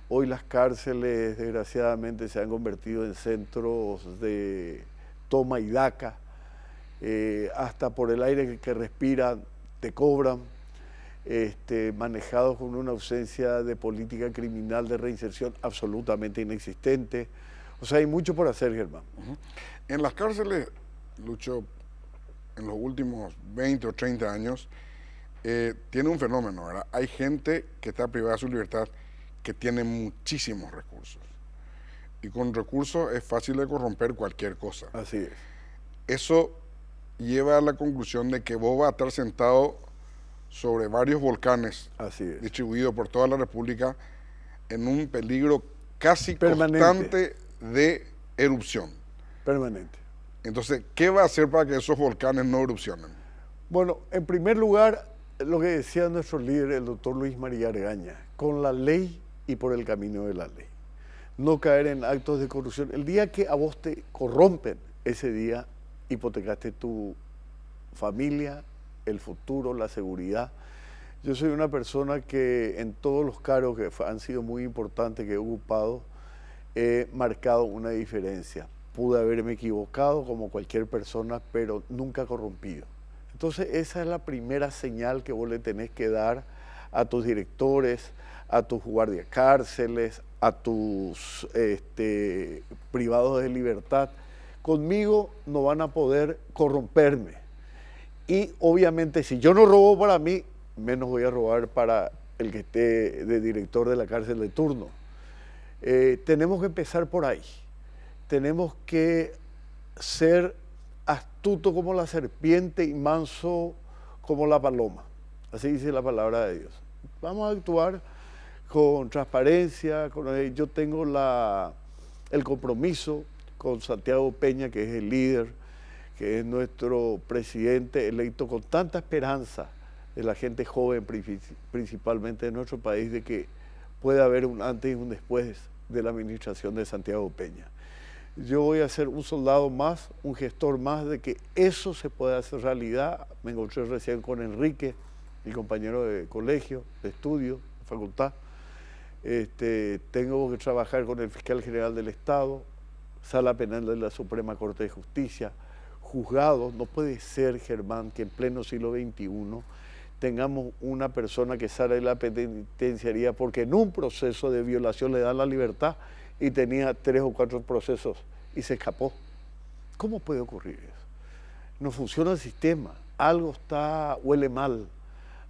Hoy las cárceles desgraciadamente se han convertido en centros de toma y daca, hasta por el aire que respiran te cobran, manejados con una ausencia de política criminal de reinserción absolutamente inexistente. O sea, hay mucho por hacer, Germán. En las cárceles, Lucho, en los últimos 20 o 30 años, tiene un fenómeno, ¿verdad? Hay gente que está privada de su libertad que tiene muchísimos recursos. y con recursos es fácil de corromper cualquier cosa. Así es. Eso lleva a la conclusión de que vos vas a estar sentado sobre varios volcanes Así es. distribuidos por toda la República en un peligro casi Permanente. constante de erupción. Permanente. Entonces, ¿qué va a hacer para que esos volcanes no erupcionen? Bueno, en primer lugar, lo que decía nuestro líder, el doctor Luis María Argaña, con la ley y por el camino de la ley. No caer en actos de corrupción. El día que a vos te corrompen, ese día hipotecaste tu familia, el futuro, la seguridad. Yo soy una persona que en todos los cargos que han sido muy importantes que he ocupado, he marcado una diferencia. Pude haberme equivocado como cualquier persona, pero nunca corrompido. Entonces esa es la primera señal que vos le tenés que dar a tus directores, a tus guardiacárceles, a tus privados de libertad. Conmigo no van a poder corromperme. Y obviamente si yo no robo para mí, menos voy a robar para el que esté de director de la cárcel de turno. Tenemos que empezar por ahí. Tenemos que ser astuto como la serpiente y manso como la paloma. Así dice la palabra de Dios. Vamos a actuar con transparencia. Yo tengo el compromiso con Santiago Peña, que es el líder, que es nuestro presidente electo con tanta esperanza de la gente joven, principalmente de nuestro país, de que pueda haber un antes y un después de la administración de Santiago Peña. Yo voy a ser un soldado más, un gestor más de que eso se pueda hacer realidad. Me encontré recién con Enrique, mi compañero de colegio, de estudio, de facultad. Tengo que trabajar con el fiscal general del Estado, Sala Penal de la Suprema Corte de Justicia, juzgados. No puede ser, Germán, que en pleno siglo XXI tengamos una persona que sale de la penitenciaría porque en un proceso de violación le dan la libertad y tenía 3 o 4 procesos y se escapó. ¿Cómo puede ocurrir eso? No funciona el sistema, algo huele mal,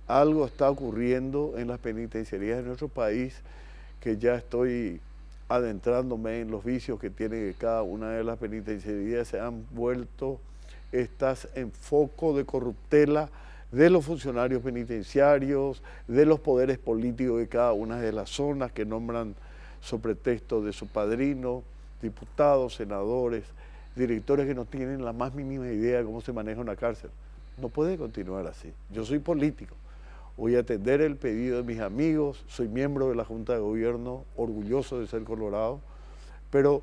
algo está ocurriendo en las penitenciarías de nuestro país, que ya estoy adentrándome en los vicios que tiene cada una de las penitenciarías. Se han vuelto estas en foco de corruptela de los funcionarios penitenciarios, de los poderes políticos de cada una de las zonas que nombran sobre pretexto de su padrino, diputados, senadores, directores que no tienen la más mínima idea de cómo se maneja una cárcel. No puede continuar así. Yo soy político, voy a atender el pedido de mis amigos, soy miembro de la Junta de Gobierno, orgulloso de ser colorado, pero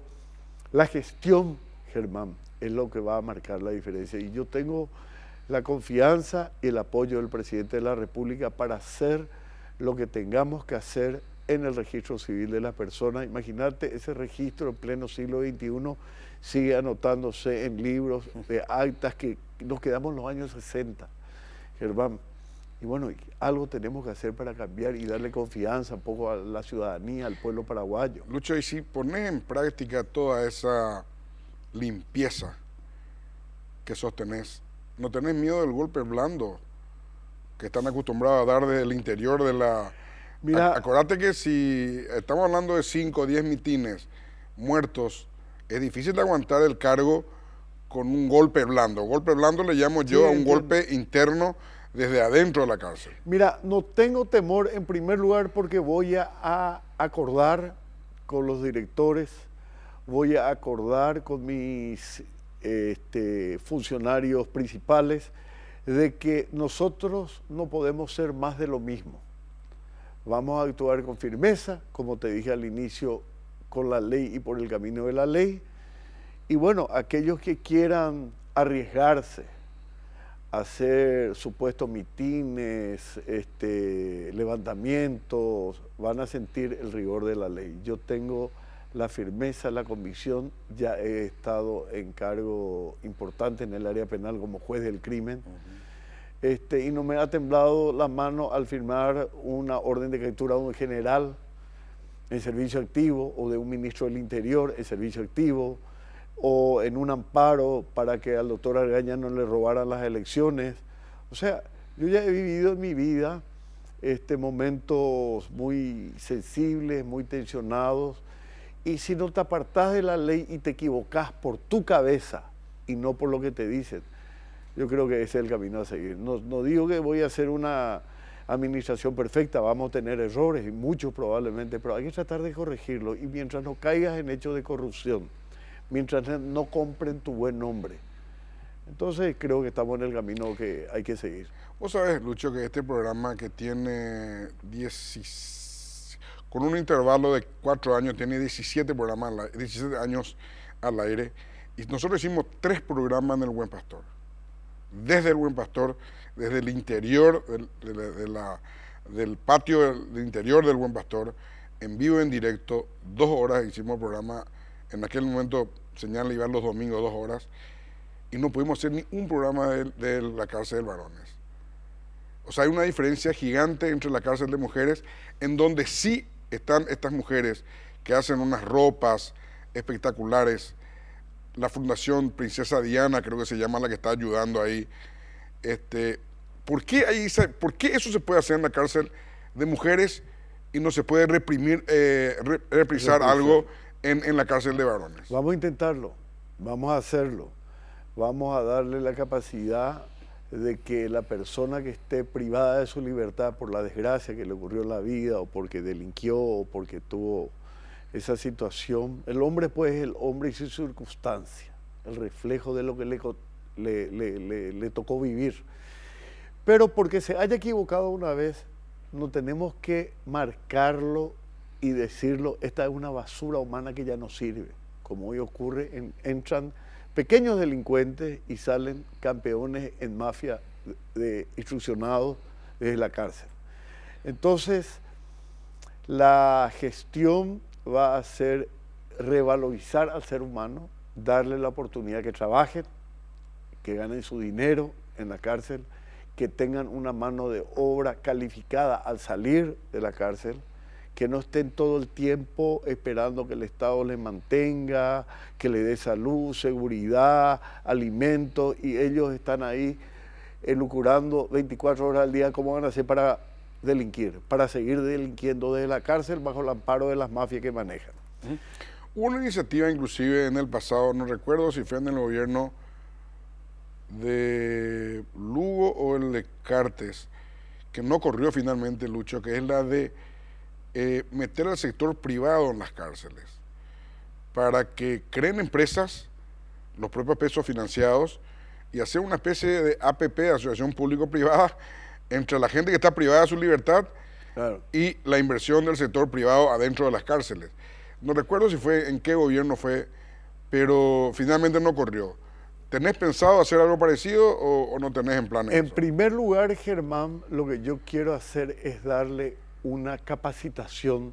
la gestión, Germán, es lo que va a marcar la diferencia. Y yo tengo la confianza y el apoyo del presidente de la República para hacer lo que tengamos que hacer en el registro civil de las personas. Imagínate, ese registro en pleno siglo XXI sigue anotándose en libros de actas que nos quedamos en los años 60, Germán. Y bueno, algo tenemos que hacer para cambiar y darle confianza un poco a la ciudadanía, al pueblo paraguayo. Lucho, y si pones en práctica toda esa limpieza que sostenés, ¿no tenés miedo del golpe blando que están acostumbrados a dar desde el interior de la... Mira, acordate que si estamos hablando de 5 o 10 mitines muertos, es difícil de aguantar el cargo con un golpe blando. Golpe blando le llamo yo a un golpe interno desde adentro de la cárcel. Mira, no tengo temor en primer lugar porque voy a acordar con los directores, voy a acordar con mis funcionarios principales de que nosotros no podemos ser más de lo mismo. Vamos a actuar con firmeza, como te dije al inicio, con la ley y por el camino de la ley. Y bueno, aquellos que quieran arriesgarse a hacer supuestos mitines, levantamientos, van a sentir el rigor de la ley. Yo tengo la firmeza, la convicción, ya he estado en cargo importante en el área penal como juez del crimen. Y no me ha temblado la mano al firmar una orden de captura de un general en servicio activo o de un ministro del Interior en servicio activo o en un amparo para que al doctor Argaña no le robaran las elecciones. O sea, yo ya he vivido en mi vida momentos muy sensibles, muy tensionados Y si no te apartás de la ley y te equivocás por tu cabeza y no por lo que te dicen, yo creo que ese es el camino a seguir. No digo que voy a hacer una administración perfecta, vamos a tener errores y muchos probablemente, pero hay que tratar de corregirlo. Y mientras no caigas en hechos de corrupción, mientras no compren tu buen nombre, entonces creo que estamos en el camino que hay que seguir. Vos sabés, Lucho, que este programa que tiene con un intervalo de 4 años, tiene 17 programas, 17 años al aire, y nosotros hicimos 3 programas en El Buen Pastor. Desde El Buen Pastor, desde el interior del patio del interior del Buen Pastor, en vivo, en directo, 2 horas hicimos el programa. En aquel momento señal iban los domingos 2 horas, y no pudimos hacer ni un programa de la cárcel de varones. O sea, hay una diferencia gigante entre la cárcel de mujeres, en donde sí están estas mujeres que hacen unas ropas espectaculares. La Fundación Princesa Diana, creo que se llama, la que está ayudando ahí. ¿Por qué eso se puede hacer en la cárcel de mujeres y no se puede reprisar algo en la cárcel de varones? Vamos a intentarlo, vamos a hacerlo, vamos a darle la capacidad de que la persona que esté privada de su libertad por la desgracia que le ocurrió en la vida, o porque delinquió, o porque tuvo esa situación. El hombre, pues, es el hombre y su circunstancia, el reflejo de lo que le tocó vivir. Pero porque se haya equivocado una vez, no tenemos que marcarlo y decirlo, esta es una basura humana que ya no sirve. Como hoy ocurre, entran pequeños delincuentes y salen campeones en mafia instruccionados desde la cárcel. Entonces, la gestión va a ser revalorizar al ser humano, darle la oportunidad que trabajen, que ganen su dinero en la cárcel, que tengan una mano de obra calificada al salir de la cárcel, que no estén todo el tiempo esperando que el Estado les mantenga, que les dé salud, seguridad, alimentos, y ellos están ahí elucubrando 24 horas al día cómo van a hacer para delinquir, para seguir delinquiendo desde la cárcel bajo el amparo de las mafias que manejan. Hubo una iniciativa inclusive en el pasado, no recuerdo si fue en el gobierno de Lugo o el de Cartes, que no corrió finalmente, Lucho, que es la de meter al sector privado en las cárceles, para que creen empresas, los propios pesos financiados, y hacer una especie de APP, asociación público-privada, entre la gente que está privada de su libertad, claro, y la inversión del sector privado adentro de las cárceles. No recuerdo si fue, en qué gobierno fue, pero finalmente no corrió. ¿Tenés pensado hacer algo parecido o no tenés en planes? En primer lugar, Germán, lo que yo quiero hacer es darle una capacitación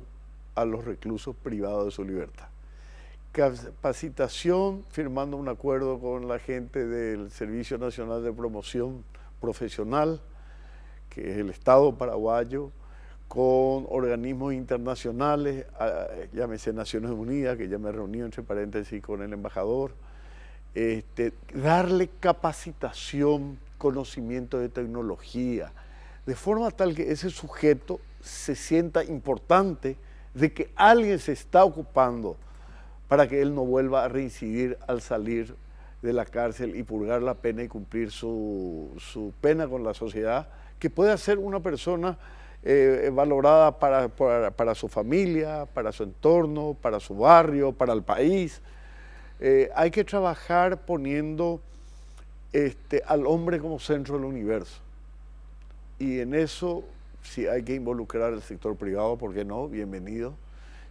a los reclusos privados de su libertad. Capacitación firmando un acuerdo con la gente del Servicio Nacional de Promoción Profesional, que es el Estado paraguayo, con organismos internacionales, llámese Naciones Unidas, que ya me reuní entre paréntesis con el embajador, darle capacitación, conocimiento de tecnología, de forma tal que ese sujeto se sienta importante de que alguien se está ocupando para que él no vuelva a reincidir al salir de la cárcel y purgar la pena y cumplir su pena con la sociedad, que pueda ser una persona valorada para su familia, para su entorno, para su barrio, para el país. Hay que trabajar poniendo al hombre como centro del universo. Y en eso, si hay que involucrar al sector privado, ¿por qué no? Bienvenido.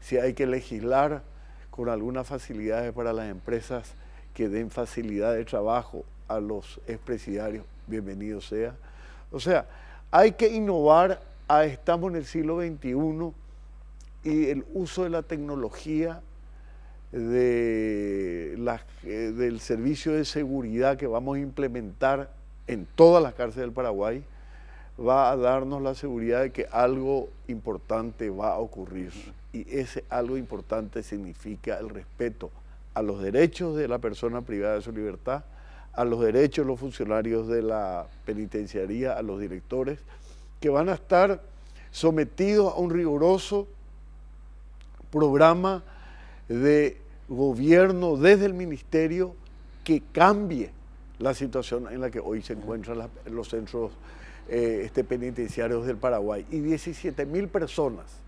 Si hay que legislar con algunas facilidades para las empresas que den facilidad de trabajo a los expresidiarios, bienvenido sea. O sea, hay que innovar. Estamos en el siglo XXI y el uso de la tecnología, del servicio de seguridad que vamos a implementar en todas las cárceles del Paraguay, va a darnos la seguridad de que algo importante va a ocurrir. Y ese algo importante significa el respeto a los derechos de la persona privada de su libertad, a los derechos de los funcionarios de la penitenciaría, a los directores, que van a estar sometidos a un riguroso programa de gobierno desde el ministerio que cambie la situación en la que hoy se encuentran los centros penitenciarios del Paraguay. Y 17.000 personas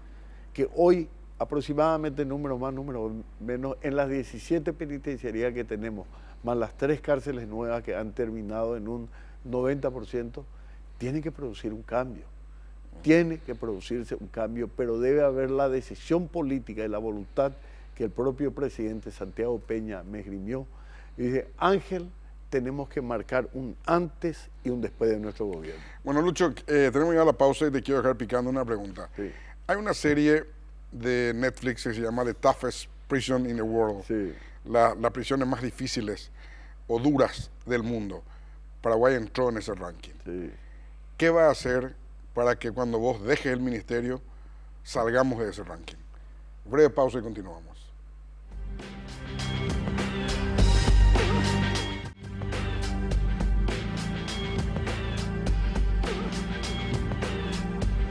que hoy, aproximadamente número más, número menos, en las 17 penitenciarías que tenemos, más las 3 cárceles nuevas que han terminado en un 90%, tiene que producir un cambio. Tiene que producirse un cambio, pero debe haber la decisión política y la voluntad que el propio presidente Santiago Peña me esgrimió. Y dice, Ángel, tenemos que marcar un antes y un después de nuestro gobierno. Bueno, Lucho, tenemos ya la pausa y te quiero dejar picando una pregunta. Sí. Hay una serie de Netflix que se llama The Toughest Prison in the World. Sí. Las prisiones más difíciles o duras del mundo. Paraguay entró en ese ranking. Sí. ¿Qué va a hacer para que cuando vos dejes el ministerio salgamos de ese ranking? Breve pausa y continuamos.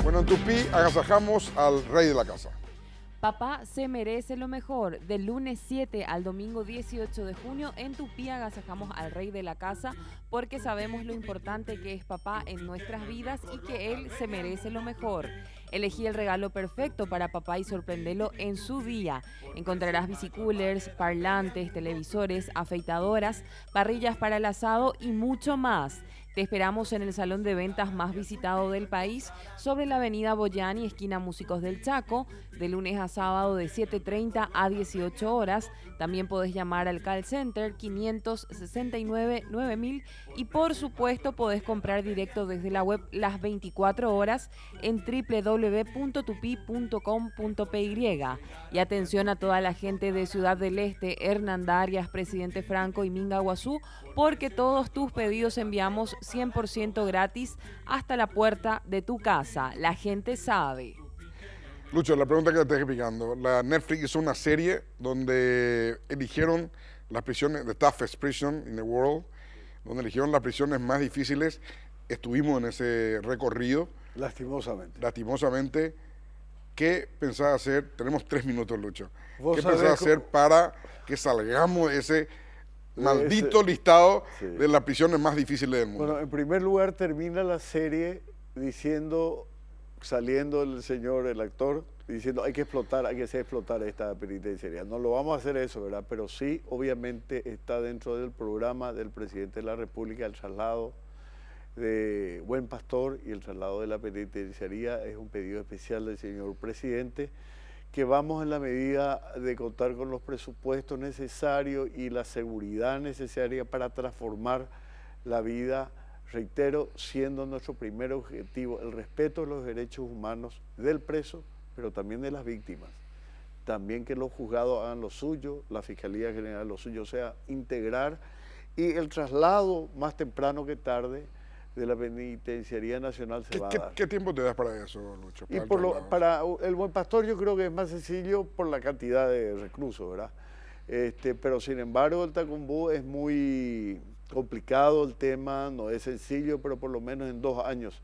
Bueno, en Tupí agasajamos al rey de la casa. Papá se merece lo mejor. Del lunes 7 al domingo 18 de junio en Tupí agasajamos al rey de la casa porque sabemos lo importante que es papá en nuestras vidas y que él se merece lo mejor. Elegí el regalo perfecto para papá y sorprenderlo en su día. Encontrarás bicicoolers, parlantes, televisores, afeitadoras, parrillas para el asado y mucho más. Te esperamos en el salón de ventas más visitado del país, sobre la avenida Boyani, esquina Músicos del Chaco, de lunes a sábado de 7:30 a 18 horas. También podés llamar al call center 569-9000 y por supuesto podés comprar directo desde la web las 24 horas en www.tupi.com.py. Y atención a toda la gente de Ciudad del Este, Hernandarias, Presidente Franco y Mingaguazú, porque todos tus pedidos enviamos 100% gratis hasta la puerta de tu casa. La gente sabe. Lucho, la pregunta que te estoy explicando. La Netflix hizo una serie donde eligieron las prisiones, The Toughest Prison in the World, donde eligieron las prisiones más difíciles. Estuvimos en ese recorrido. Lastimosamente. ¿Qué pensás hacer? Tenemos 3 minutos, Lucho. ¿Qué pensás hacer para que salgamos de ese maldito listado de las prisiones más difíciles del mundo? Bueno, en primer lugar termina la serie saliendo el actor, diciendo hay que hacer explotar esta penitenciaría. No lo vamos a hacer eso, ¿verdad? Pero sí, obviamente está dentro del programa del presidente de la República el traslado de Buen Pastor y el traslado de la penitenciaría. Es un pedido especial del señor presidente, que vamos en la medida de contar con los presupuestos necesarios y la seguridad necesaria para transformar la vida, reitero, siendo nuestro primer objetivo el respeto de los derechos humanos del preso, pero también de las víctimas. También que los juzgados hagan lo suyo, la Fiscalía General lo suyo, o sea, integrar, y el traslado más temprano que tarde de la Penitenciaría Nacional se va a dar. ¿Qué tiempo te das para eso, Lucho? Para el Buen Pastor yo creo que es más sencillo por la cantidad de reclusos, ¿verdad? Pero sin embargo el Tacumbú es muy complicado el tema, no es sencillo, pero por lo menos en 2 años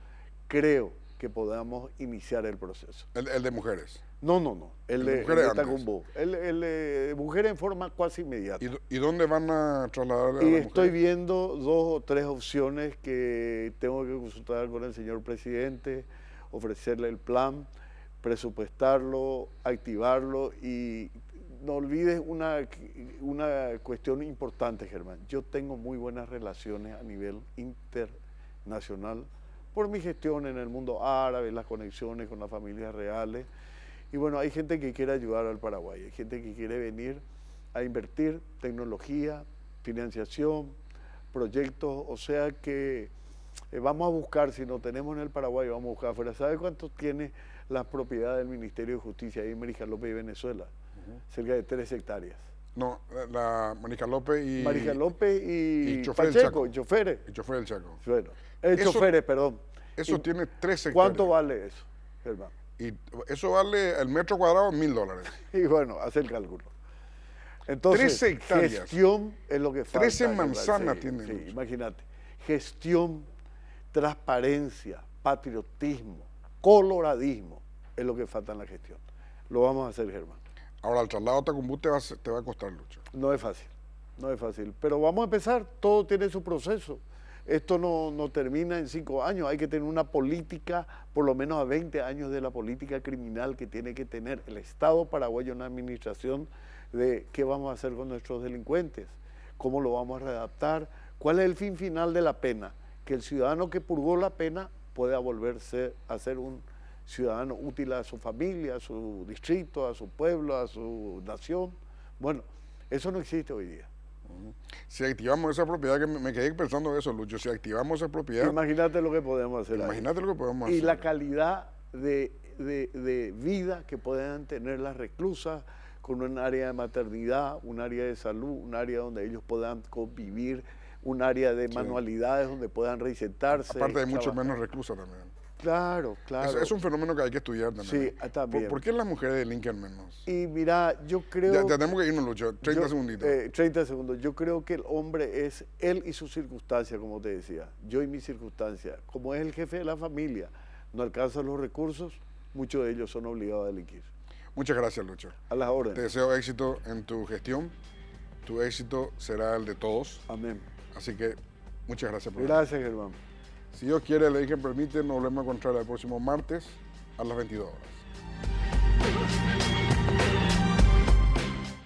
creo que podamos iniciar el proceso. ¿El de mujeres? No, el de Tacumbú. El de mujeres en forma casi inmediata. ¿Y dónde van a trasladar a Y la estoy mujer? viendo 2 o 3 opciones que tengo que consultar con el señor presidente, ofrecerle el plan, presupuestarlo, activarlo y no olvides una cuestión importante, Germán. Yo tengo muy buenas relaciones a nivel internacional por mi gestión en el mundo árabe, las conexiones con las familias reales. Y bueno, hay gente que quiere ayudar al Paraguay, hay gente que quiere venir a invertir tecnología, financiación, proyectos, o sea que vamos a buscar, si no tenemos en el Paraguay, vamos a buscar afuera. ¿Sabe cuánto tiene la propiedad del Ministerio de Justicia ahí en Marija López y Venezuela? Cerca de 3 hectáreas. No, la Marija López y... Marija López y chofer del Pacheco, Chaco. y choferes. El chofer del Chaco. Bueno, Choferes, perdón. Eso tiene 3 hectáreas. ¿Cuánto vale eso, Germán? Y eso vale el metro cuadrado $1000. Y bueno, hace el cálculo. Entonces, 13 hectáreas. Gestión es lo que falta. 13 manzanas sí, tiene. Sí, imagínate. Gestión, transparencia, patriotismo, coloradismo es lo que falta en la gestión. Lo vamos a hacer, Germán. Ahora, el traslado a Tacumbú te va a costar, Lucho. No es fácil, no es fácil. Pero vamos a empezar, todo tiene su proceso. Esto no termina en 5 años, hay que tener una política, por lo menos a 20 años de la política criminal que tiene que tener el Estado paraguayo, una administración de qué vamos a hacer con nuestros delincuentes, cómo lo vamos a readaptar, cuál es el fin final de la pena, que el ciudadano que purgó la pena pueda volverse a ser un ciudadano útil a su familia, a su distrito, a su pueblo, a su nación. Bueno, eso no existe hoy día. Si activamos esa propiedad, que me quedé pensando eso, Lucho, si activamos esa propiedad... Imagínate lo que podemos hacer Imagínate ahí. lo que podemos Y hacer. la calidad de vida que puedan tener las reclusas, con un área de maternidad, un área de salud, un área donde ellos puedan convivir, un área de manualidades donde puedan reinsertarse. Aparte de mucho trabajar. menos reclusa también. Claro, claro. Es un fenómeno que hay que estudiar también. Sí, también. ¿Por qué las mujeres delinquen menos? Y mira, yo creo... Ya tenemos que irnos, Lucho. 30 segunditos. 30 segundos. Yo creo que el hombre es él y su circunstancia, como te decía. Yo y mi circunstancia. Como es el jefe de la familia, no alcanza los recursos, muchos de ellos son obligados a delinquir. Muchas gracias, Lucho. A las órdenes. Te deseo éxito en tu gestión. Tu éxito será el de todos. Amén. Así que muchas gracias por Gracias, Germán. Si Dios quiere, le dije, permite, nos volvemos a encontrar el próximo martes a las 22 horas.